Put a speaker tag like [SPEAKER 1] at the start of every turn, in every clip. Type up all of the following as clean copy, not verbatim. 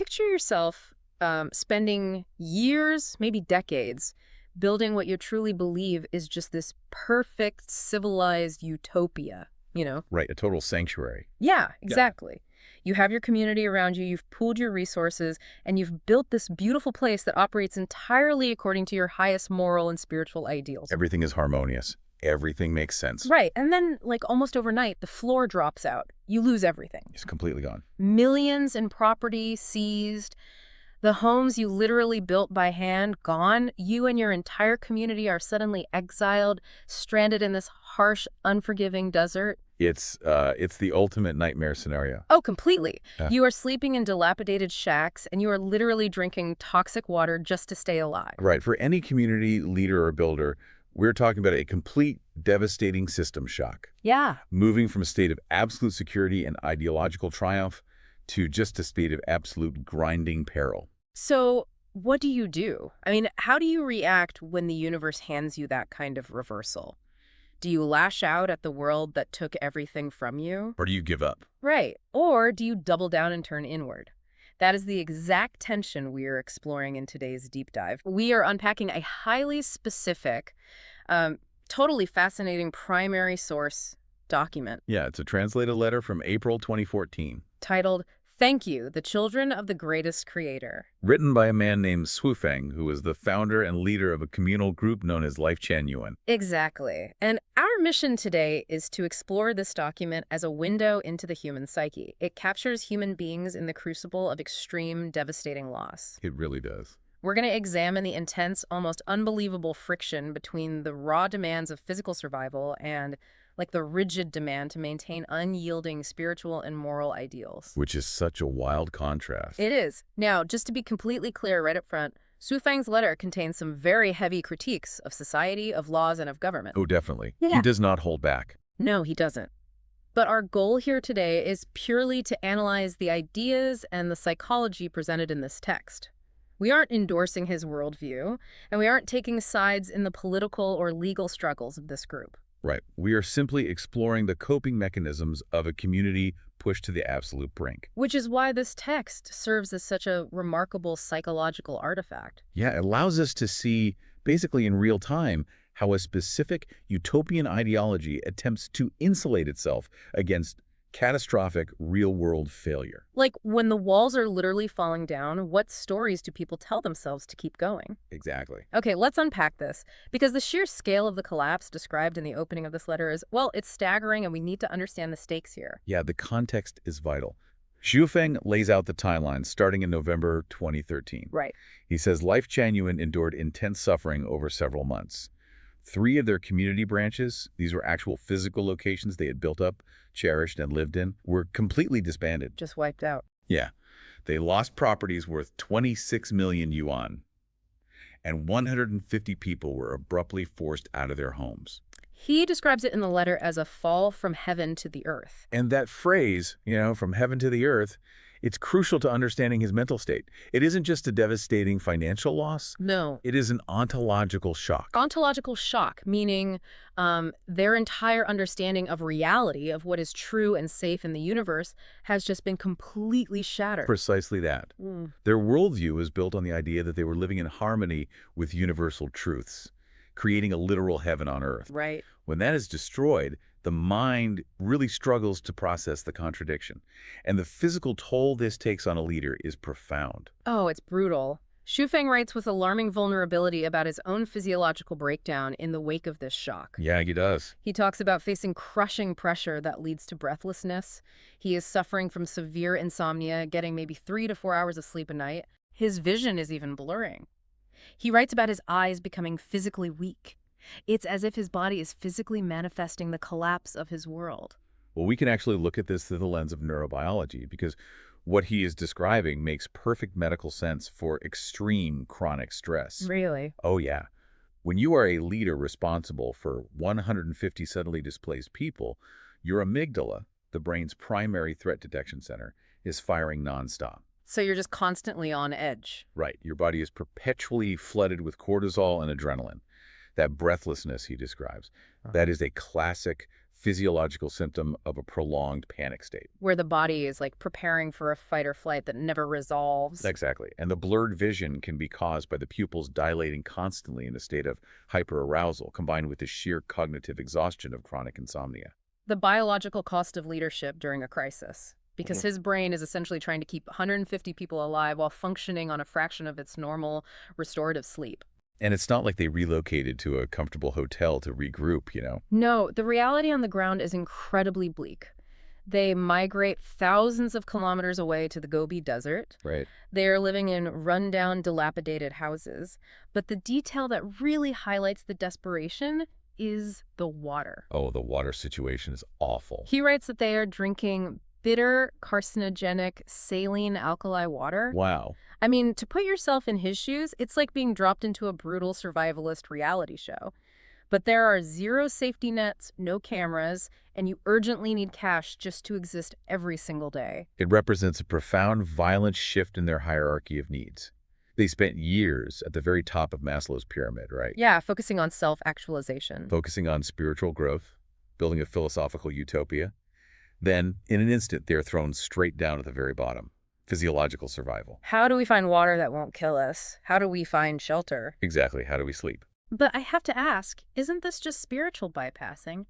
[SPEAKER 1] picture yourself spending years, maybe decades, building what you truly believe is just this perfect, civilized utopia, you know?
[SPEAKER 2] Right, a total sanctuary.
[SPEAKER 1] Yeah,
[SPEAKER 2] Yeah.
[SPEAKER 1] exactly. You have your community around you, you've pooled your resources, and you've built this beautiful place that operates entirely according to your highest moral and spiritual ideals.
[SPEAKER 2] Everything is harmonious. Everything makes sense.
[SPEAKER 1] Right, and then, like, almost overnight, the floor drops out. You lose everything.
[SPEAKER 2] It's completely gone.
[SPEAKER 1] Millions in property seized, the homes you literally built by hand gone. You and your entire community are suddenly exiled, stranded in this harsh, unforgiving desert.
[SPEAKER 2] It's the ultimate nightmare scenario.
[SPEAKER 1] Oh, completely.
[SPEAKER 2] Yeah.
[SPEAKER 1] You are sleeping in dilapidated shacks, and you are literally drinking toxic water just to stay alive.
[SPEAKER 2] Right, for any community leader or builder, we're talking about a complete, devastating system shock.
[SPEAKER 1] Yeah.
[SPEAKER 2] Moving from a state of absolute security and ideological triumph to just a state of absolute grinding peril.
[SPEAKER 1] So what do you do? I mean, how do you react when the universe hands you that kind of reversal? Do you lash out at the world that took everything from you?
[SPEAKER 2] Or do you give up?
[SPEAKER 1] Right. Or do you double down and turn inward? That is the exact tension we are exploring in today's deep dive. We are unpacking a highly specific, totally fascinating primary source document
[SPEAKER 2] Yeah, it's a translated letter from April 2014,
[SPEAKER 1] titled, "Thank You, the Children of the Greatest Creator."
[SPEAKER 2] written by a man named Swufeng, who was the founder and leader of a communal group known as Lifechanyuan.
[SPEAKER 1] Exactly. And our mission today is to explore this document as a window into the human psyche. It captures human beings in the crucible of extreme, devastating loss.
[SPEAKER 2] It really does.
[SPEAKER 1] We're going to examine the intense, almost unbelievable friction between the raw demands of physical survival and, like, the rigid demand to maintain unyielding spiritual and moral ideals.
[SPEAKER 2] Which is such a wild contrast.
[SPEAKER 1] It is. Now, just to be completely clear right up front, Su Feng's letter contains some very heavy critiques of society, of laws, and of government.
[SPEAKER 2] Oh, definitely.
[SPEAKER 1] Yeah.
[SPEAKER 2] He does not hold back.
[SPEAKER 1] No, he doesn't. But our goal here today is purely to analyze the ideas and the psychology presented in this text. We aren't endorsing his worldview, and we aren't taking sides in the political or legal struggles of this group.
[SPEAKER 2] Right. We are simply exploring the coping mechanisms of a community pushed to the absolute brink.
[SPEAKER 1] Which is why this text serves as such a remarkable psychological artifact.
[SPEAKER 2] Yeah, it allows us to see, basically in real time, how a specific utopian ideology attempts to insulate itself against catastrophic real-world failure.
[SPEAKER 1] Like, when the walls are literally falling down, what stories do people tell themselves to keep going?
[SPEAKER 2] Exactly.
[SPEAKER 1] Okay, let's unpack this, because the sheer scale of the collapse described in the opening of this letter is, well, it's staggering, and we need to understand the stakes here.
[SPEAKER 2] Yeah, the context is vital. Xufeng lays out the timeline starting in November 2013.
[SPEAKER 1] Right.
[SPEAKER 2] He says Lifechanyuan endured intense suffering over several months. 3 of their community branches, these were actual physical locations they had built up, cherished, and lived in, were completely disbanded.
[SPEAKER 1] Just wiped out.
[SPEAKER 2] Yeah. They lost properties worth 26 million yuan, and 150 people were abruptly forced out of their homes.
[SPEAKER 1] He describes it in the letter as a fall from heaven to the earth.
[SPEAKER 2] And that phrase, from heaven to the earth, it's crucial to understanding his mental state. It isn't just a devastating financial loss.
[SPEAKER 1] No.
[SPEAKER 2] It is an ontological shock.
[SPEAKER 1] Ontological shock, meaning their entire understanding of reality, of what is true and safe in the universe, has just been completely shattered.
[SPEAKER 2] Precisely that. Their worldview was built on the idea that they were living in harmony with universal truths, creating a literal heaven on earth.
[SPEAKER 1] Right.
[SPEAKER 2] When that is destroyed, the mind really struggles to process the contradiction. And the physical toll this takes on a leader is profound.
[SPEAKER 1] Oh, it's brutal. Xufeng writes with alarming vulnerability about his own physiological breakdown in the wake of this shock.
[SPEAKER 2] Yeah, he does.
[SPEAKER 1] He talks about facing crushing pressure that leads to breathlessness. He is suffering from severe insomnia, getting maybe 3 to 4 hours of sleep a night. His vision is even blurring. He writes about his eyes becoming physically weak. It's as if his body is physically manifesting the collapse of his world.
[SPEAKER 2] Well, we can actually look at this through the lens of neurobiology, because what he is describing makes perfect medical sense for extreme chronic stress.
[SPEAKER 1] Really?
[SPEAKER 2] Oh, yeah. When you are a leader responsible for 150 suddenly displaced people, your amygdala, the brain's primary threat detection center, is firing nonstop.
[SPEAKER 1] So you're just constantly on edge.
[SPEAKER 2] Right. Your body is perpetually flooded with cortisol and adrenaline. That breathlessness he describes, that is a classic physiological symptom of a prolonged panic state.
[SPEAKER 1] Where the body is like preparing for a fight or flight that never resolves.
[SPEAKER 2] Exactly. And the blurred vision can be caused by the pupils dilating constantly in a state of hyperarousal, combined with the sheer cognitive exhaustion of chronic insomnia.
[SPEAKER 1] The biological cost of leadership during a crisis. Because his brain is essentially trying to keep 150 people alive while functioning on a fraction of its normal restorative sleep.
[SPEAKER 2] And it's not like they relocated to a comfortable hotel to regroup.
[SPEAKER 1] No, the reality on the ground is incredibly bleak. They migrate thousands of kilometers away to the Gobi Desert.
[SPEAKER 2] Right.
[SPEAKER 1] They are living in rundown, dilapidated houses. But the detail that really highlights the desperation is the water.
[SPEAKER 2] Oh, the water situation is awful.
[SPEAKER 1] He writes that they are drinking bitter, carcinogenic, saline alkali water.
[SPEAKER 2] Wow.
[SPEAKER 1] I mean, to put yourself in his shoes, it's like being dropped into a brutal survivalist reality show. But there are zero safety nets, no cameras, and you urgently need cash just to exist every single day.
[SPEAKER 2] It represents a profound, violent shift in their hierarchy of needs. They spent years at the very top of Maslow's pyramid, right?
[SPEAKER 1] Yeah, focusing on self-actualization.
[SPEAKER 2] Focusing on spiritual growth, building a philosophical utopia. Then, in an instant, they're thrown straight down at the very bottom. Physiological survival.
[SPEAKER 1] How do we find water that won't kill us? How do we find shelter?
[SPEAKER 2] Exactly. How do we sleep?
[SPEAKER 1] But I have to ask, isn't this just spiritual bypassing?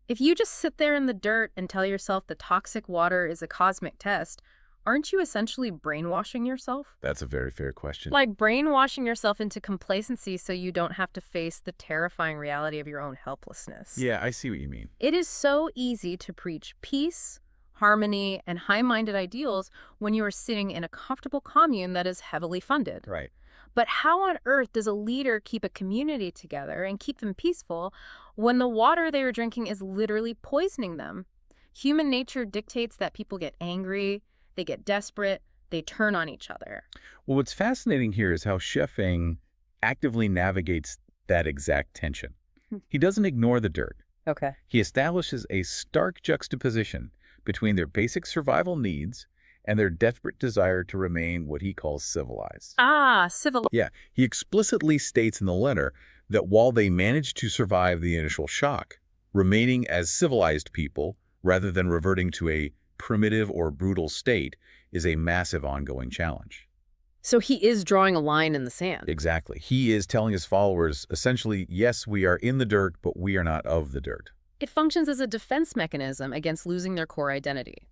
[SPEAKER 1] If you just sit there in the dirt and tell yourself the toxic water is a cosmic test, aren't you essentially brainwashing yourself?
[SPEAKER 2] That's a very fair question.
[SPEAKER 1] Like brainwashing yourself into complacency so you don't have to face the terrifying reality of your own helplessness.
[SPEAKER 2] Yeah, I see what you mean.
[SPEAKER 1] It is so easy to preach peace, harmony, and high-minded ideals when you are sitting in a comfortable commune that is heavily funded.
[SPEAKER 2] Right.
[SPEAKER 1] But how on earth does a leader keep a community together and keep them peaceful when the water they are drinking is literally poisoning them? Human nature dictates that people get angry, they get desperate, they turn on each other.
[SPEAKER 2] Well, what's fascinating here is how Shefeng actively navigates that exact tension. He doesn't ignore the dirt.
[SPEAKER 1] Okay.
[SPEAKER 2] He establishes a stark juxtaposition between their basic survival needs and their desperate desire to remain what he calls civilized.
[SPEAKER 1] Ah, civil.
[SPEAKER 2] Yeah, he explicitly states in the letter that while they managed to survive the initial shock, remaining as civilized people rather than reverting to a primitive or brutal state is a massive ongoing challenge.
[SPEAKER 1] So he is drawing a line in the sand.
[SPEAKER 2] Exactly. He is telling his followers, essentially, yes, we are in the dirt, but we are not of the dirt.
[SPEAKER 1] It functions as a defense mechanism against losing their core identity.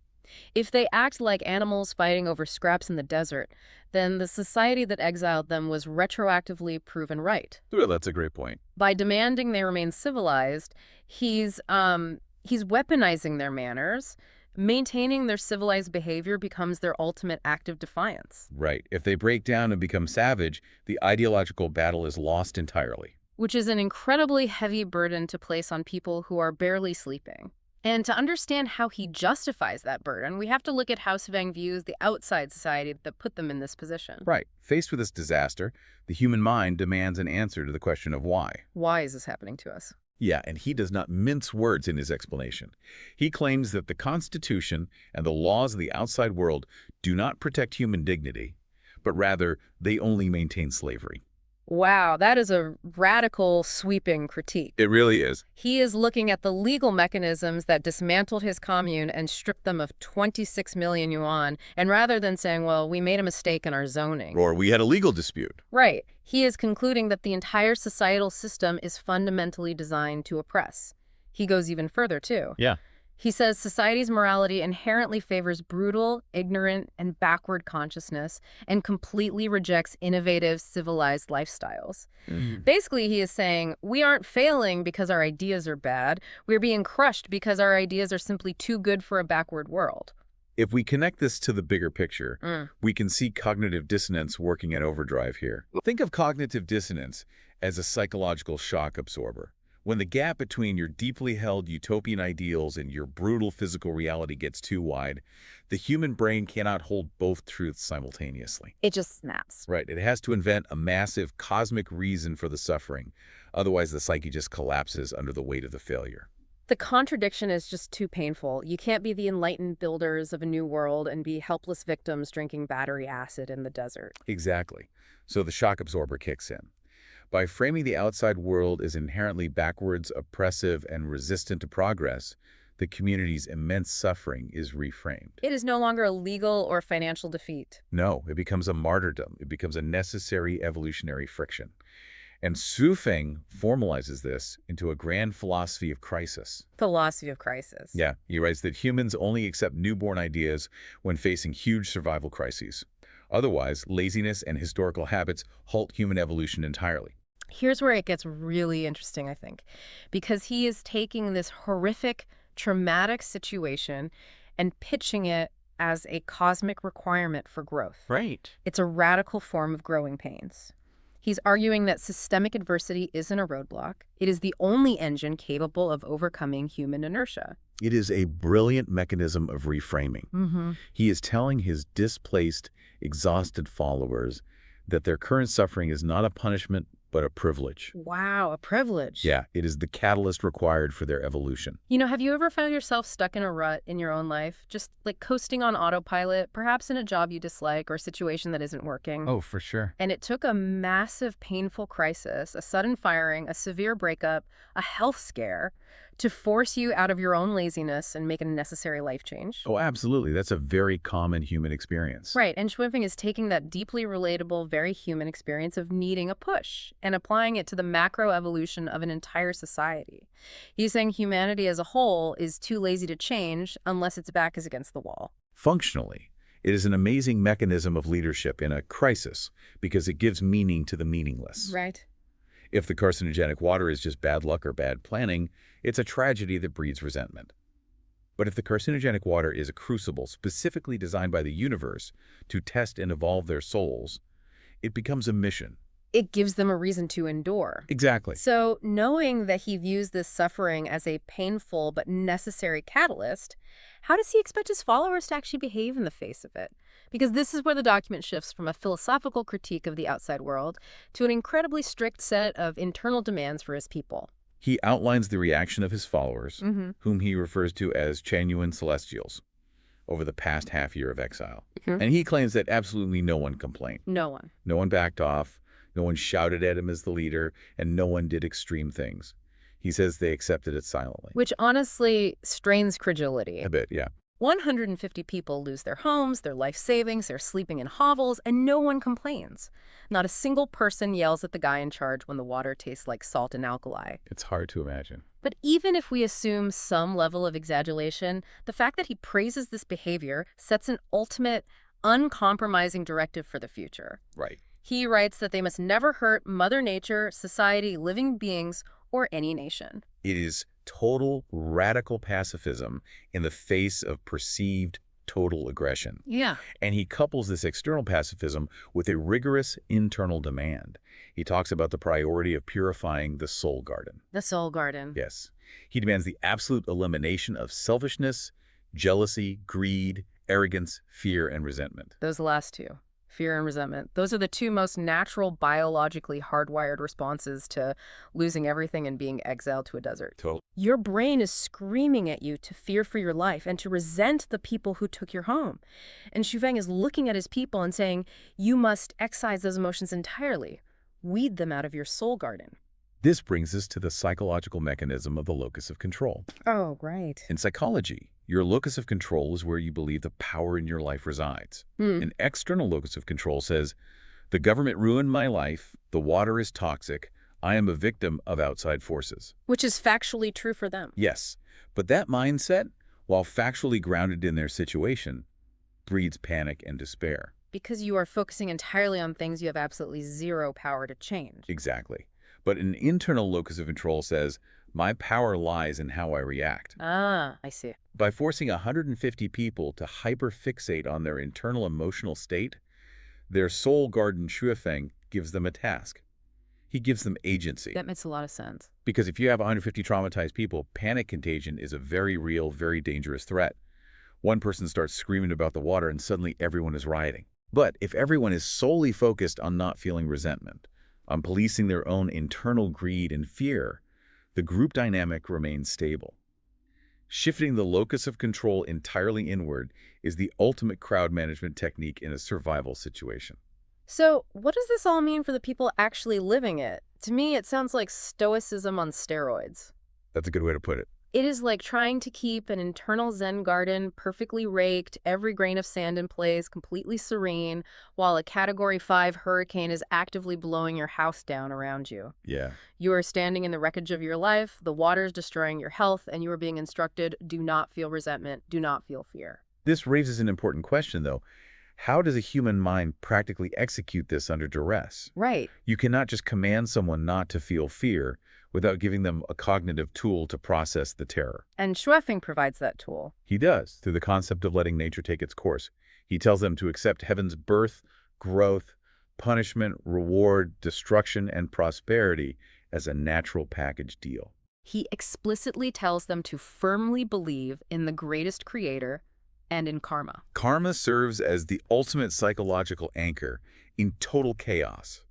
[SPEAKER 1] If they act like animals fighting over scraps in the desert, then the society that exiled them was retroactively proven right.
[SPEAKER 2] Well, that's a great point.
[SPEAKER 1] By demanding they remain civilized, he's weaponizing their manners. Maintaining their civilized behavior becomes their ultimate act of defiance.
[SPEAKER 2] Right. If they break down and become savage, the ideological battle is lost entirely.
[SPEAKER 1] Which is an incredibly heavy burden to place on people who are barely sleeping. And to understand how he justifies that burden, we have to look at how Svang views the outside society that put them in this position.
[SPEAKER 2] Right. Faced with this disaster, the human mind demands an answer to the question of why.
[SPEAKER 1] Why is this happening to us?
[SPEAKER 2] Yeah, and he does not mince words in his explanation. He claims that the Constitution and the laws of the outside world do not protect human dignity, but rather they only maintain slavery.
[SPEAKER 1] Wow, that is a radical, sweeping critique.
[SPEAKER 2] It really is.
[SPEAKER 1] He is looking at the legal mechanisms that dismantled his commune and stripped them of 26 million yuan, and rather than saying, well, we made a mistake in our zoning.
[SPEAKER 2] Or we had a legal dispute.
[SPEAKER 1] Right. He is concluding that the entire societal system is fundamentally designed to oppress. He goes even further, too.
[SPEAKER 2] Yeah.
[SPEAKER 1] He says society's morality inherently favors brutal, ignorant, and backward consciousness and completely rejects innovative, civilized lifestyles. Basically, he is saying, we aren't failing because our ideas are bad. We're being crushed because our ideas are simply too good for a backward world.
[SPEAKER 2] If we connect this to the bigger picture, we can see cognitive dissonance working at overdrive here. Think of cognitive dissonance as a psychological shock absorber. When the gap between your deeply held utopian ideals and your brutal physical reality gets too wide, the human brain cannot hold both truths simultaneously.
[SPEAKER 1] It just snaps.
[SPEAKER 2] Right. It has to invent a massive cosmic reason for the suffering. Otherwise, the psyche just collapses under the weight of the failure.
[SPEAKER 1] The contradiction is just too painful. You can't be the enlightened builders of a new world and be helpless victims drinking battery acid in the desert.
[SPEAKER 2] Exactly. So the shock absorber kicks in. By framing the outside world as inherently backwards, oppressive, and resistant to progress, the community's immense suffering is reframed.
[SPEAKER 1] It is no longer a legal or financial defeat.
[SPEAKER 2] No, it becomes a martyrdom. It becomes a necessary evolutionary friction. And Su Feng formalizes this into a grand philosophy of crisis.
[SPEAKER 1] Philosophy of crisis.
[SPEAKER 2] Yeah, he writes that humans only accept newborn ideas when facing huge survival crises. Otherwise, laziness and historical habits halt human evolution entirely.
[SPEAKER 1] Here's where it gets really interesting, I think, because he is taking this horrific, traumatic situation and pitching it as a cosmic requirement for growth.
[SPEAKER 2] Right.
[SPEAKER 1] It's a radical form of growing pains. He's arguing that systemic adversity isn't a roadblock. It is the only engine capable of overcoming human inertia.
[SPEAKER 2] It is a brilliant mechanism of reframing. He is telling his displaced, exhausted followers that their current suffering is not a punishment, but a privilege.
[SPEAKER 1] Wow, a privilege.
[SPEAKER 2] Yeah, it is the catalyst required for their evolution.
[SPEAKER 1] You know, have you ever found yourself stuck in a rut in your own life, just like coasting on autopilot, perhaps in a job you dislike or a situation that isn't working?
[SPEAKER 2] Oh, for sure.
[SPEAKER 1] And it took a massive, painful crisis, a sudden firing, a severe breakup, a health scare, to force you out of your own laziness and make a necessary life change.
[SPEAKER 2] Oh, absolutely. That's a very common human experience.
[SPEAKER 1] Right, and Schwimping is taking that deeply relatable, very human experience of needing a push and applying it to the macro evolution of an entire society. He's saying humanity as a whole is too lazy to change unless its back is against the wall.
[SPEAKER 2] Functionally, it is an amazing mechanism of leadership in a crisis because it gives meaning to the meaningless.
[SPEAKER 1] Right.
[SPEAKER 2] If the carcinogenic water is just bad luck or bad planning, it's a tragedy that breeds resentment. But if the carcinogenic water is a crucible specifically designed by the universe to test and evolve their souls, it becomes a mission.
[SPEAKER 1] It gives them a reason to endure.
[SPEAKER 2] Exactly.
[SPEAKER 1] So, knowing that he views this suffering as a painful but necessary catalyst, how does he expect his followers to actually behave in the face of it? Because this is where the document shifts from a philosophical critique of the outside world to an incredibly strict set of internal demands for his people.
[SPEAKER 2] He outlines the reaction of his followers, whom he refers to as Chanyuan celestials, over the past half year of exile. And he claims that absolutely no one complained.
[SPEAKER 1] No one.
[SPEAKER 2] No one backed off, no one shouted at him as the leader, and no one did extreme things. He says they accepted it silently.
[SPEAKER 1] Which honestly strains credulity.
[SPEAKER 2] A bit, yeah.
[SPEAKER 1] 150 people lose their homes, their life savings, they're sleeping in hovels, and no one complains. Not a single person yells at the guy in charge when the water tastes like salt and alkali.
[SPEAKER 2] It's hard to imagine.
[SPEAKER 1] But even if we assume some level of exaggeration, the fact that he praises this behavior sets an ultimate, uncompromising directive for the future.
[SPEAKER 2] Right.
[SPEAKER 1] He writes that they must never hurt Mother Nature, society, living beings, or any nation.
[SPEAKER 2] It is total, radical pacifism in the face of perceived total aggression.
[SPEAKER 1] Yeah.
[SPEAKER 2] And he couples this external pacifism with a rigorous internal demand. He talks about the priority of purifying the soul garden.
[SPEAKER 1] The soul garden.
[SPEAKER 2] Yes. He demands the absolute elimination of selfishness, jealousy, greed, arrogance, fear, and resentment.
[SPEAKER 1] Those last two. Fear and resentment. Those are the two most natural, biologically hardwired responses to losing everything and being exiled to a desert.
[SPEAKER 2] Totally.
[SPEAKER 1] Your brain is screaming at you to fear for your life and to resent the people who took your home. And Xu Feng is looking at his people and saying, you must excise those emotions entirely. Weed them out of your soul garden.
[SPEAKER 2] This brings us to the psychological mechanism of the locus of control.
[SPEAKER 1] Oh, right.
[SPEAKER 2] In psychology, your locus of control is where you believe the power in your life resides. An external locus of control says, the government ruined my life, the water is toxic, I am a victim of outside forces.
[SPEAKER 1] Which is factually true for them.
[SPEAKER 2] Yes, but that mindset, while factually grounded in their situation, breeds panic and despair.
[SPEAKER 1] Because you are focusing entirely on things you have absolutely zero power to change.
[SPEAKER 2] Exactly. But an internal locus of control says, my power lies in how I react.
[SPEAKER 1] Ah, I see.
[SPEAKER 2] By forcing 150 people to hyperfixate on their internal emotional state, their soul garden Shuifeng gives them a task. He gives them agency.
[SPEAKER 1] That makes a lot of sense.
[SPEAKER 2] Because if you have 150 traumatized people, panic contagion is a very real, very dangerous threat. One person starts screaming about the water and suddenly everyone is rioting. But if everyone is solely focused on not feeling resentment, on policing their own internal greed and fear, the group dynamic remains stable. Shifting the locus of control entirely inward is the ultimate crowd management technique in a survival situation.
[SPEAKER 1] So what does this all mean for the people actually living it? To me, it sounds like stoicism on steroids.
[SPEAKER 2] That's a good way to put it.
[SPEAKER 1] It is like trying to keep an internal Zen garden perfectly raked, every grain of sand in place, completely serene, while a Category 5 hurricane is actively blowing your house down around you.
[SPEAKER 2] Yeah.
[SPEAKER 1] You are standing in the wreckage of your life, the water is destroying your health, and you are being instructed, do not feel resentment, do not feel fear.
[SPEAKER 2] This raises an important question, though. How does a human mind practically execute this under duress?
[SPEAKER 1] Right.
[SPEAKER 2] You cannot just command someone not to feel fear without giving them a cognitive tool to process the terror.
[SPEAKER 1] And Shuefeng provides that tool.
[SPEAKER 2] He does, through the concept of letting nature take its course. He tells them to accept heaven's birth, growth, punishment, reward, destruction, and prosperity as a natural package deal.
[SPEAKER 1] He explicitly tells them to firmly believe in the greatest creator and in karma.
[SPEAKER 2] Karma serves as the ultimate psychological anchor in total chaos.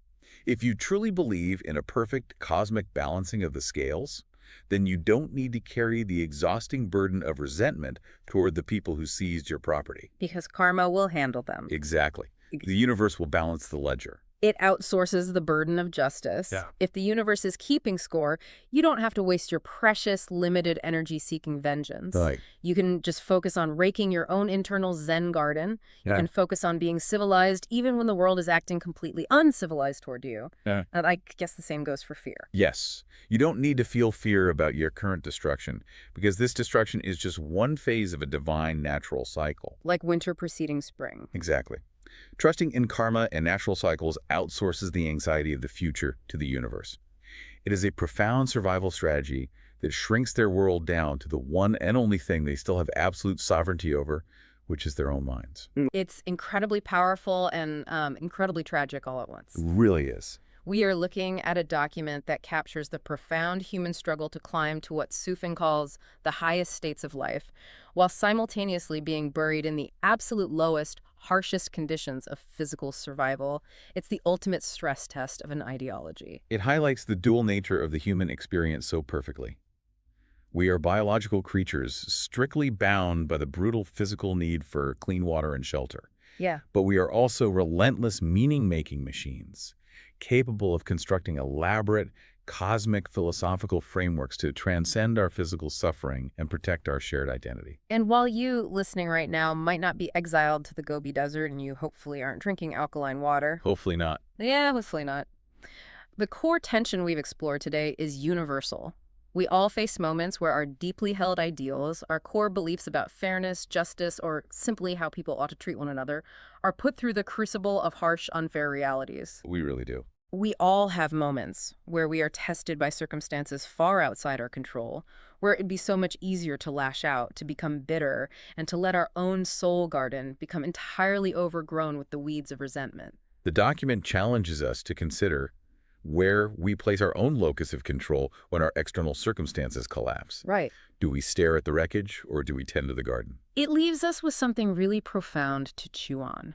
[SPEAKER 2] If you truly believe in a perfect cosmic balancing of the scales, then you don't need to carry the exhausting burden of resentment toward the people who seized your property.
[SPEAKER 1] Because karma will handle them.
[SPEAKER 2] Exactly. The universe will balance the ledger.
[SPEAKER 1] It outsources the burden of justice.
[SPEAKER 2] Yeah.
[SPEAKER 1] If the universe is keeping score, you don't have to waste your precious, limited energy seeking vengeance.
[SPEAKER 2] Right.
[SPEAKER 1] You can just focus on raking your own internal Zen garden. You
[SPEAKER 2] Yeah.
[SPEAKER 1] can focus on being civilized even when the world is acting completely uncivilized toward you.
[SPEAKER 2] Yeah.
[SPEAKER 1] And I guess the same goes for fear.
[SPEAKER 2] Yes, you don't need to feel fear about your current destruction, because this destruction is just one phase of a divine natural cycle.
[SPEAKER 1] Like winter preceding spring.
[SPEAKER 2] Exactly. Trusting in karma and natural cycles outsources the anxiety of the future to the universe. It is a profound survival strategy that shrinks their world down to the one and only thing they still have absolute sovereignty over, which is their own minds.
[SPEAKER 1] It's incredibly powerful and incredibly tragic all at once.
[SPEAKER 2] It really is.
[SPEAKER 1] We are looking at a document that captures the profound human struggle to climb to what Sufin calls the highest states of life, while simultaneously being buried in the absolute lowest, harshest conditions of physical survival. It's the ultimate stress test of an ideology.
[SPEAKER 2] It highlights the dual nature of the human experience so perfectly. We are biological creatures strictly bound by the brutal physical need for clean water and shelter.
[SPEAKER 1] Yeah.
[SPEAKER 2] But we are also relentless meaning-making machines, capable of constructing elaborate, cosmic philosophical frameworks to transcend our physical suffering and protect our shared identity.
[SPEAKER 1] And while you, listening right now, might not be exiled to the Gobi Desert and you hopefully aren't drinking alkaline water.
[SPEAKER 2] Hopefully not.
[SPEAKER 1] Yeah, hopefully not. The core tension we've explored today is universal. We all face moments where our deeply held ideals, our core beliefs about fairness, justice, or simply how people ought to treat one another, are put through the crucible of harsh, unfair realities.
[SPEAKER 2] We really do.
[SPEAKER 1] We all have moments where we are tested by circumstances far outside our control, where it'd be so much easier to lash out, to become bitter, and to let our own soul garden become entirely overgrown with the weeds of resentment.
[SPEAKER 2] The document challenges us to consider where we place our own locus of control when our external circumstances collapse.
[SPEAKER 1] Right.
[SPEAKER 2] Do we stare at the wreckage, or do we tend to the garden?
[SPEAKER 1] It leaves us with something really profound to chew on.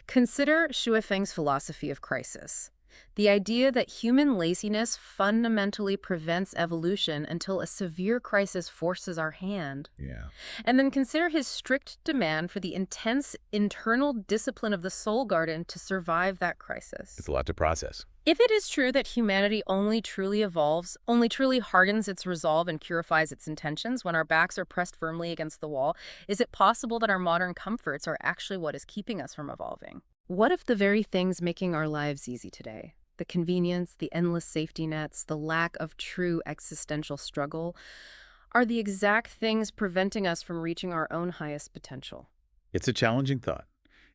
[SPEAKER 1] Consider Shuefeng's philosophy of crisis. The idea that human laziness fundamentally prevents evolution until a severe crisis forces our hand.
[SPEAKER 2] Yeah.
[SPEAKER 1] And then consider his strict demand for the intense internal discipline of the soul garden to survive that crisis.
[SPEAKER 2] It's a lot to process.
[SPEAKER 1] If it is true that humanity only truly evolves, only truly hardens its resolve and purifies its intentions when our backs are pressed firmly against the wall, is it possible that our modern comforts are actually what is keeping us from evolving? What if the very things making our lives easy today, the convenience, the endless safety nets, the lack of true existential struggle, are the exact things preventing us from reaching our own highest potential?
[SPEAKER 2] It's a challenging thought.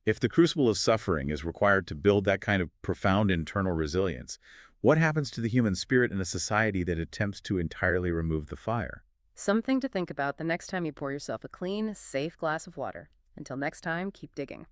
[SPEAKER 2] If the crucible of suffering is required to build that kind of profound internal resilience, what happens to the human spirit in a society that attempts to entirely remove the fire?
[SPEAKER 1] Something to think about the next time you pour yourself a clean, safe glass of water. Until next time, keep digging.